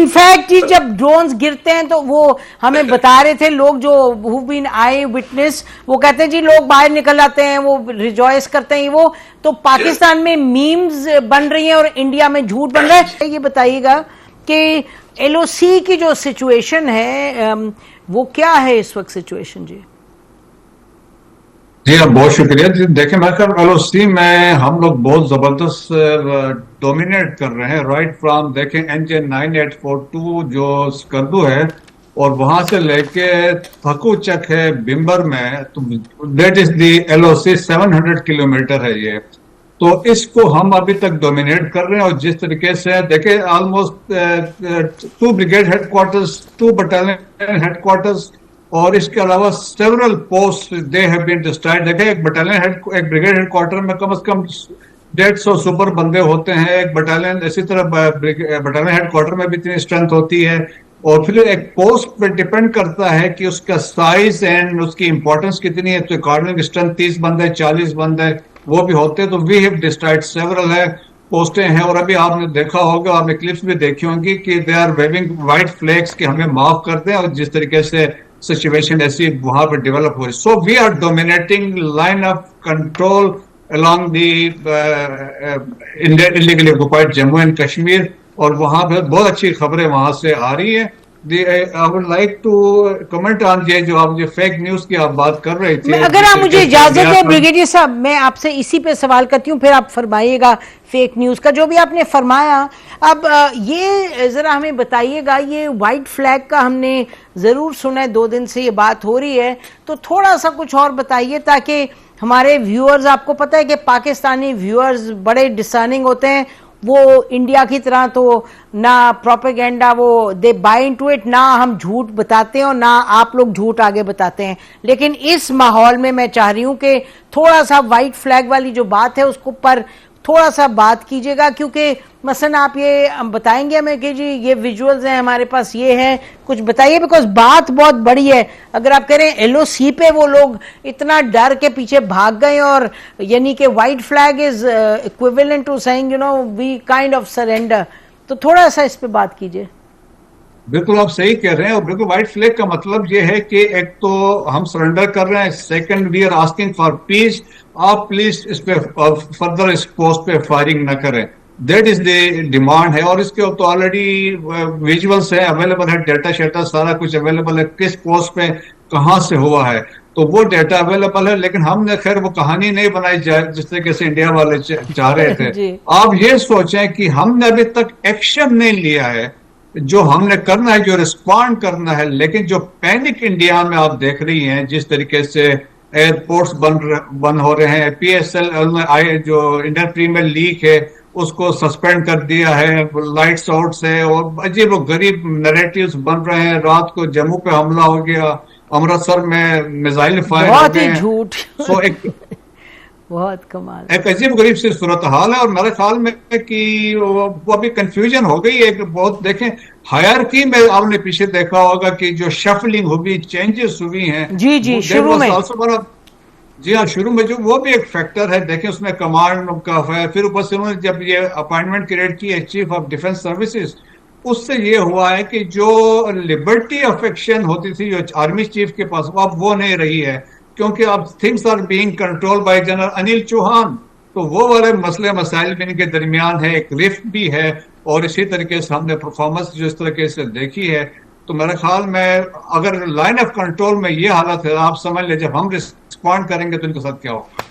In fact जब drones गिरते हैं तो वो हमें बता रहे थे लोग जो हु बीन आई विटनेस, वो कहते हैं जी लोग बाहर निकल आते हैं, वो रिजॉयस करते हैं। वो तो पाकिस्तान में मीम्स बन रही हैं और इंडिया में झूठ बन रहा है। ये बताइएगा कि LOC की जो सिचुएशन है वो क्या है इस वक्त सिचुएशन? जी जी, बहुत शुक्रिया जी। देखें, मैं कर LOC में हम लोग बहुत जबरदस्त डोमिनेट कर रहे हैं, राइट फ्रॉम देखें NJ 9842 जो स्कर्दू है और वहां से लेके थकू चक है बिम्बर में, तो that is the LOC 700 kilometre है ये। तो इसको हम अभी तक डोमिनेट कर रहे हैं और जिस तरीके से देखें almost 2 brigade headquarters, 2 battalion headquarters और इसके अलावा several post they have been destroyed. देखें एक ब्रिगेड हेडक्वार्टर में कम से कम 150 सुपर बंदे होते हैं, एक बटालियन इसी तरह बटालियन हेडक्वार्टर में भी इतनी स्ट्रेंथ होती है। और फिर एक पोस्ट पे डिपेंड करता है कि उसका साइज एंड उसकी इंपॉर्टेंस कितनी है। तो अकॉर्डिंग स्ट्रेंथ 30 बंदे 40 बंदे वो भी होते हैं। तो वी हैव डिस्ट्रॉयड सेवरल है पोस्टें हैं। और अभी आपने देखा होगा, आपने क्लिप्स भी देखी होंगी कि they are waving white flags कि हमें माफ कर दें, और जिस तरीके से सिचुएशन ऐसी वहां पर डेवलप हो रही। So we are dominating line of control along the illegally occupied Jammu and Kashmir, और वहां पर बहुत अच्छी खबरें वहां से आ रही है। I would like to comment on ये जो आप फेक न्यूज की आप बात कर रहे थे। अगर आप मुझे इजाजत है ब्रिगेडियर साहब, मैं आपसे इसी पे सवाल करती हूँ, फिर आप फरमाइएगा फेक न्यूज का जो भी आपने फरमाया। अब ये जरा हमें बताइएगा, ये व्हाइट फ्लैग का हमने जरूर सुना है, 2 दिन से ये बात हो रही है, तो थोड़ा सा कुछ और बताइए ताकि हमारे व्यूअर्स, आपको पता है कि पाकिस्तानी व्यूअर्स बड़े डिसर्निंग होते हैं, वो इंडिया की तरह तो ना प्रोपेगेंडा वो दे बाय इनटू इट, ना हम झूठ बताते हैं और ना आप लोग झूठ आगे बताते हैं। लेकिन इस माहौल में मैं चाह रही हूं कि थोड़ा सा व्हाइट फ्लैग वाली जो बात है उसको पर थोड़ा सा बात कीजिएगा, क्योंकि मसलन आप ये बताएंगे हमें कि जी ये विजुअल्स हैं हमारे पास, ये हैं, कुछ बताइए, बिकॉज बात बहुत बड़ी है। अगर आप कह रहे हैं LOC पे वो लोग इतना डर के पीछे भाग गए, और यानी कि white flag is equivalent to saying we kind of surrender, तो थोड़ा सा इस पे बात कीजिए। बिल्कुल आप सही कह रहे हैं। और बिल्कुल व्हाइट फ्लैग का मतलब ये है कि एक तो हम सरेंडर कर रहे हैं, second we are asking for peace. आप प्लीज इस पे फर्दर इस पोस्ट पे फायरिंग न करें, दैट इज द डिमांड है। और इसके तो ऑलरेडी विजुअल्स है, अवेलेबल है, डेटा शेटा सारा कुछ अवेलेबल है, किस पोस्ट पे कहां से हुआ है, तो वो डेटा अवेलेबल है। लेकिन हमने खैर वो कहानी नहीं बनाई जाए जिस तरीके से इंडिया वाले चाह रहे थे। आप ये सोचें कि हमने अभी तक एक्शन नहीं लिया है, जो हमने करना है, जो रिस्पॉन्ड करना है। लेकिन जो पैनिक इंडिया में आप देख रही हैं, जिस तरीके से एयरपोर्ट्स बंद हो रहे हैं, PSL जो इंडियन प्रीमियर लीग है उसको सस्पेंड कर दिया है, लाइट्स आउट है, और अजीब गरीब नैरेटिव्स बन रहे हैं। रात को जम्मू पे हमला हो गया, अमृतसर में मिसाइल फायर हो गए, झूठ। सो एक बहुत कमाल, एक अजीब गरीब सी सूरत हाल है। और मेरे ख्याल में कि वो अभी कंफ्यूजन हो गई है बहुत। देखें हायरार्की में आपने पीछे देखा होगा कि जो शफलिंग हुई, चेंजेस हुई हैं, जी शुरू में, जी हाँ, शुरू में जो वो भी एक फैक्टर है। देखें उसमें कमांड का है, फिर ऊपर से उन्होंने जब ये अपॉइंटमेंट क्रिएट की है चीफ ऑफ डिफेंस सर्विसेज, उससे ये हुआ है कि जो लिबर्टी ऑफ एक्शन होती थी जो आर्मी चीफ के पास, अब वो नहीं रही है, क्योंकि अब things are being controlled by General Anil Chauhan. तो वो वाले मसले मसाइल भी इनके दरमियान है, एक रिफ्ट भी है। और इसी तरीके से हमने परफॉर्मेंस जो इस तरीके से देखी है, तो मेरे ख्याल में अगर लाइन ऑफ कंट्रोल में ये हालत है, आप समझ ले जब हम रिस्पॉन्ड करेंगे तो इनके साथ क्या होगा।